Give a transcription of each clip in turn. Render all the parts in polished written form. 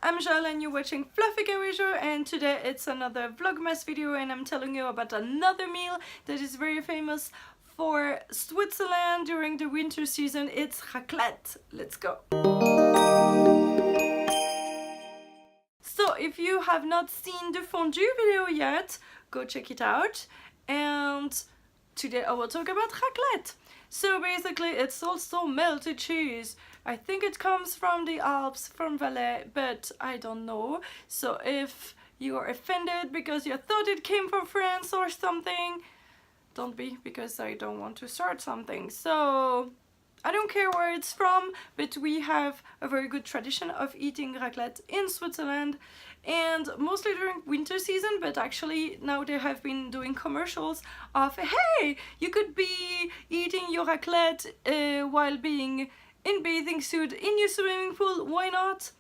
I'm Jal and you're watching Fluffy Kawaii Show, and today it's another Vlogmas video and I'm telling you about another meal that is very famous for Switzerland during the winter season. It's raclette. Let's go! So if you have not seen the fondue video yet, go check it out. And today I will talk about raclette. So basically it's also melted cheese. I think it comes from the Alps, from Valais, but I don't know. So if you are offended because you thought it came from France or something, don't be, because I don't want to start something. So I don't care where it's from, but we have a very good tradition of eating raclette in Switzerland, and mostly during winter season, but actually now they have been doing commercials of, hey, you could be eating your raclette while being in bathing suit in your swimming pool, why not?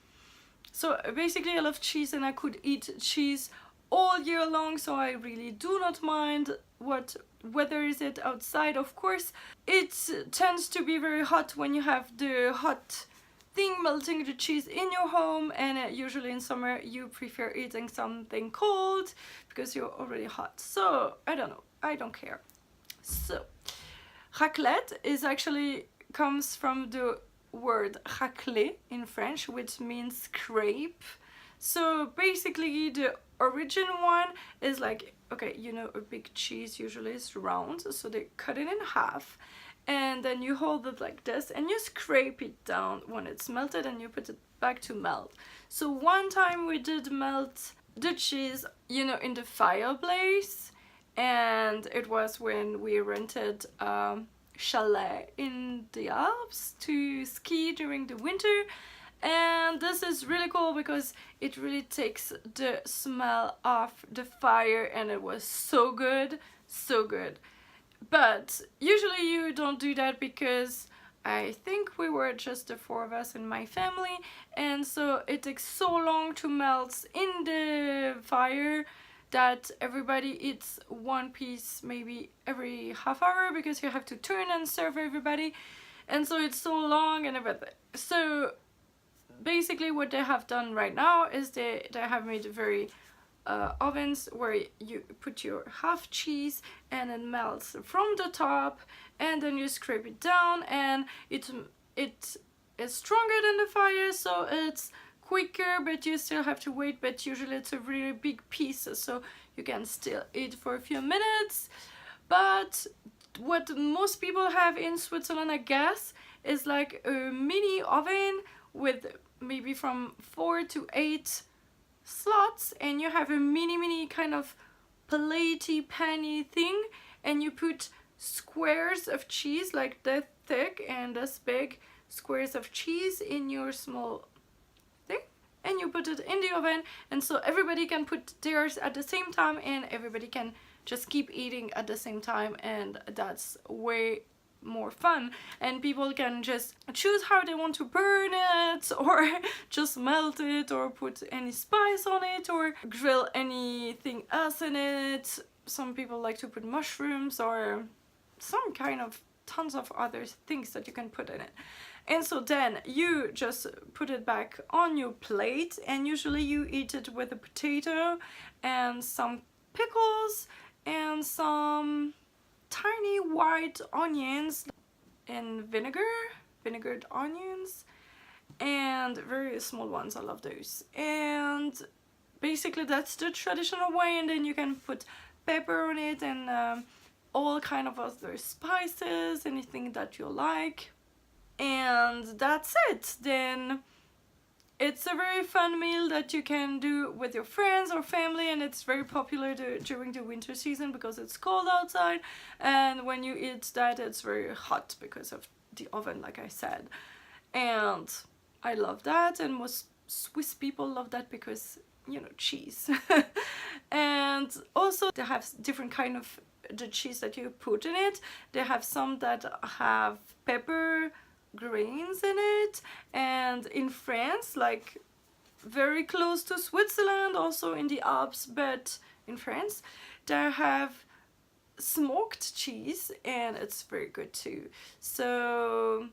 So basically I love cheese and I could eat cheese all year long, so I really do not mind what weather is it outside. Of course it tends to be very hot when you have the hot thing melting the cheese in your home, and usually in summer you prefer eating something cold because you're already hot. So I don't know, I don't care. So raclette is actually comes from the word racler in French, which means scrape. So basically the origin one is like, okay, you know, a big cheese usually is round, so they cut it in half and then you hold it like this and you scrape it down when it's melted and you put it back to melt. So one time we did melt the cheese, you know, in the fireplace, and it was when we rented chalet in the Alps to ski during the winter. And this is really cool because it really takes the smell off the fire, and it was so good, so good. But usually you don't do that because I think we were just the four of us in my family, and so it takes so long to melt in the fire that everybody eats one piece maybe every half hour because you have to turn and serve everybody, and so it's so long and everything. So basically what they have done right now is they have made very ovens where you put your half cheese and it melts from the top, and then you scrape it down, and it is stronger than the fire, so it's quicker, but you still have to wait. But usually it's a really big piece, so you can still eat for a few minutes. But what most people have in Switzerland, I guess, is like a mini oven with maybe from 4 to 8 slots, and you have a mini kind of platey panny thing, and you put squares of cheese like that thick and this big squares of cheese in your small thing, and you put it in the oven, and so everybody can put theirs at the same time and everybody can just keep eating at the same time, and that's way more fun. And people can just choose how they want to burn it, or just melt it, or put any spice on it, or grill anything else in it. Some people like to put mushrooms or some kind of tons of other things that you can put in it. And so then you just put it back on your plate, and usually you eat it with a potato and some pickles and some tiny white onions and vinegared onions, and very small ones. I love those. And basically that's the traditional way, and then you can put pepper on it and all kind of other spices, anything that you like, and that's it. Then it's a very fun meal that you can do with your friends or family, and it's very popular during the winter season because it's cold outside, and when you eat that it's very hot because of the oven, like I said. And I love that, and most Swiss people love that because, you know, cheese. And also they have different kind of the cheese that you put in it. They have some that have pepper grains in it, and in France, like very close to Switzerland, also in the Alps, but in France they have smoked cheese, and it's very good too. So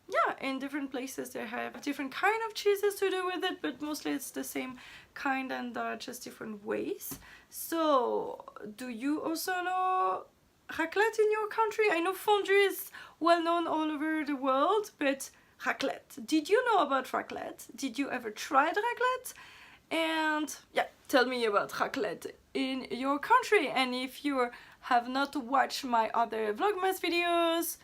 yeah, in different places they have different kind of cheeses to do with it, but mostly it's the same kind and just different ways. So do you also know raclette in your country? I know fondue is well known all over the world, but raclette, did you know about raclette? Did you ever try raclette? And yeah, tell me about raclette in your country. And if you have not watched my other Vlogmas videos,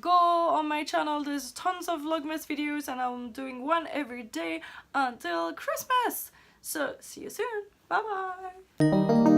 go on my channel. There's tons of Vlogmas videos and I'm doing one every day until Christmas. So see you soon. Bye bye.